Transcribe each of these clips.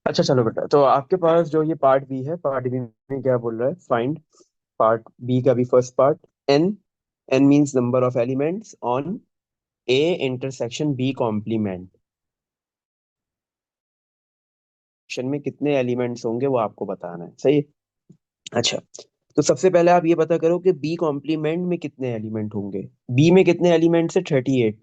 अच्छा चलो बेटा, तो आपके पास जो ये पार्ट बी है, पार्ट बी में क्या बोल रहा है? फाइंड पार्ट बी का भी first part. N, n means number of elements on A intersection B complement में कितने एलिमेंट्स होंगे वो आपको बताना है, सही है? अच्छा, तो सबसे पहले आप ये पता करो कि बी कॉम्प्लीमेंट में कितने एलिमेंट होंगे। बी में कितने एलिमेंट्स है? 38,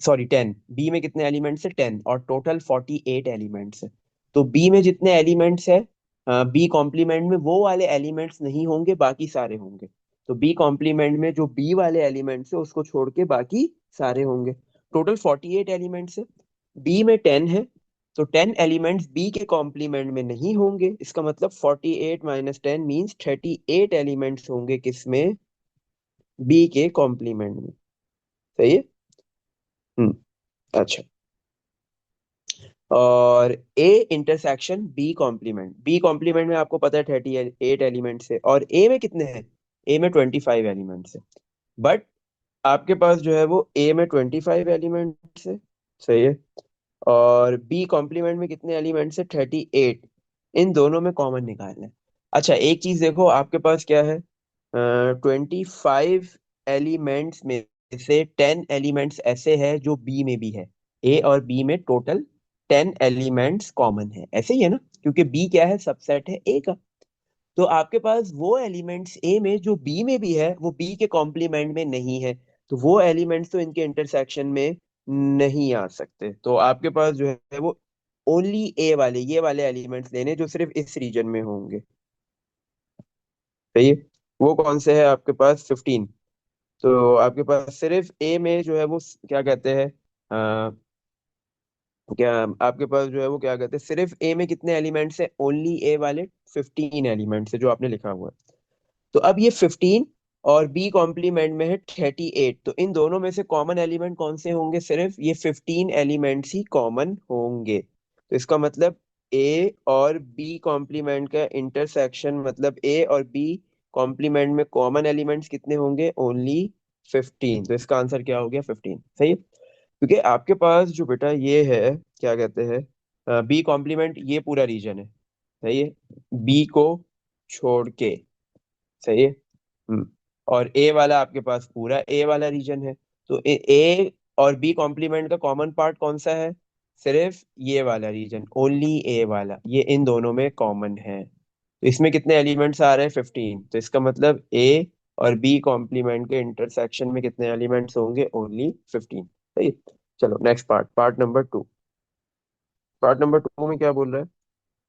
सॉरी 10। बी में कितने एलिमेंट्स है? 10, और टोटल 48 एलिमेंट्स है। तो बी में जितने एलिमेंट्स है, बी कॉम्प्लीमेंट में वो वाले एलिमेंट्स नहीं होंगे, बाकी सारे होंगे। तो बी कॉम्प्लीमेंट में जो बी वाले एलिमेंट्स है उसको छोड़ के बाकी सारे होंगे। टोटल 48 एलिमेंट्स है। बी में 10 है, तो 10 एलिमेंट्स बी के कॉम्प्लीमेंट में नहीं होंगे। इसका मतलब 48 माइनस 10 मीन्स 38 एलिमेंट्स होंगे किसमें? बी के कॉम्प्लीमेंट में। सही है। हम्म। अच्छा, और A intersection B complement, B complement में आपको पता है 38 एलिमेंट्स है, और ए में कितने हैं? ए में 25 एलिमेंट्स है। बट आपके पास जो है वो ए में 25 एलिमेंट्स है, सही है। और बी कॉम्प्लीमेंट में कितने एलिमेंट्स है? 38। इन दोनों में कॉमन निकालना है। अच्छा, एक चीज देखो, आपके पास क्या है? 25 एलिमेंट्स में से 10 एलिमेंट्स ऐसे हैं जो बी में भी है। ए और बी में टोटल 10 एलिमेंट्स कॉमन है, ऐसे ही है ना? क्योंकि बी क्या है? सबसेट है ए का। तो आपके पास वो एलिमेंट्स ए में जो बी में भी है वो बी के कॉम्प्लीमेंट में नहीं है। तो वो एलिमेंट्स तो इनके इंटरसेक्शन में नहीं आ सकते। तो आपके पास जो है वो ओनली ए वाले, ये वाले एलिमेंट्स लेने जो सिर्फ इस रीजन में होंगे। सही है। वो कौन से है आपके पास? 15। तो आपके पास सिर्फ ए में जो है वो क्या कहते हैं, क्या आपके पास जो है वो क्या कहते हैं, सिर्फ ए में कितने एलिमेंट्स है? ओनली ए वाले 15 एलिमेंट्स है जो आपने लिखा हुआ है। तो अब ये 15 और बी कॉम्प्लीमेंट में है 38, तो इन दोनों में से कॉमन एलिमेंट कौन से होंगे? सिर्फ ये 15 एलिमेंट्स ही कॉमन होंगे। तो इसका मतलब ए और बी कॉम्प्लीमेंट का इंटरसेक्शन, मतलब ए और बी कॉम्प्लीमेंट में कॉमन एलिमेंट्स कितने होंगे? ओनली 15। तो इसका आंसर क्या हो गया? 15, सही है। क्योंकि आपके पास जो बेटा ये है, क्या कहते हैं, बी कॉम्प्लीमेंट ये पूरा रीजन है, सही है, बी को छोड़ के, सही है। और ए वाला आपके पास पूरा ए वाला रीजन है। तो ए और बी कॉम्प्लीमेंट का कॉमन पार्ट कौन सा है? सिर्फ ये वाला रीजन, ओनली ए वाला, ये इन दोनों में कॉमन है। तो इसमें कितने एलिमेंट्स आ रहे हैं? 15। तो इसका मतलब ए और बी कॉम्प्लीमेंट के इंटरसेक्शन में कितने एलिमेंट्स होंगे? ओनली 15, सही है। चलो next part, part number two. Part number two में क्या बोल रहा है?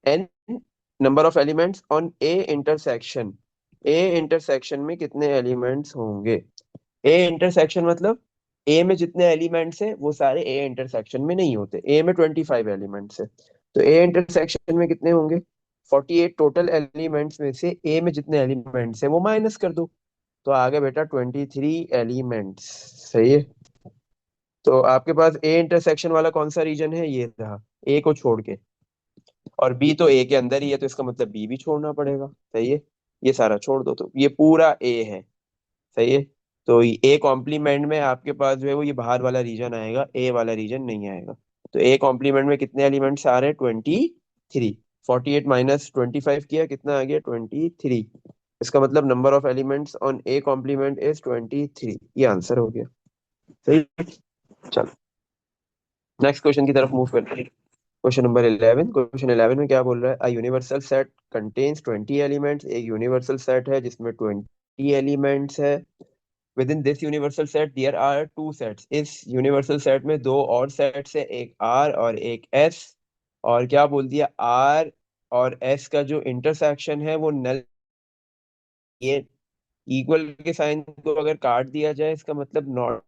N number of elements on A intersection, A intersection में कितने एलिमेंट्स होंगे? ए इंटरसेक्शन मतलब ए में जितने एलिमेंट्स हैं वो सारे ए इंटरसेक्शन में नहीं होते। ए में 25 एलिमेंट्स है, तो ए इंटरसेक्शन में कितने होंगे? 48 टोटल एलिमेंट्स में से ए में जितने एलिमेंट्स हैं वो माइनस कर दो, तो आगे बेटा 23 एलिमेंट्स, सही है। तो आपके पास ए इंटरसेक्शन वाला कौन सा रीजन है? ये रहा, ए को छोड़ के। और बी तो ए के अंदर ही है, तो इसका मतलब बी भी छोड़ना पड़ेगा, सही है। ये सारा छोड़ दो, तो ये पूरा ए है, सही है। तो ए कॉम्प्लीमेंट में आपके पास जो है वो ये बाहर वाला रीजन आएगा, ए वाला रीजन नहीं आएगा। तो ए कॉम्प्लीमेंट में कितने एलिमेंट्स आ रहे हैं? 23। 48 माइनस 25 किया, कितना आ गया? 23। इसका मतलब number of elements on A complement is 23। ये आंसर हो गया, सही है? चलो नेक्स्ट क्वेश्चन की तरफ मूव करते हैं। Question number 11। क्वेश्चन 11 में क्या बोल रहा है? A universal set contains 20 elements, एक यूनिवर्सल सेट है जिसमें 20 एलिमेंट्स है। Within this universal set there are two sets, इस यूनिवर्सल सेट में दो और सेट्स है, एक आर और एक एस। और क्या बोल दिया? आर और एस का जो इंटरसेक्शन है वो नल, ये इक्वल के साइन को अगर काट दिया जाए इसका मतलब नॉट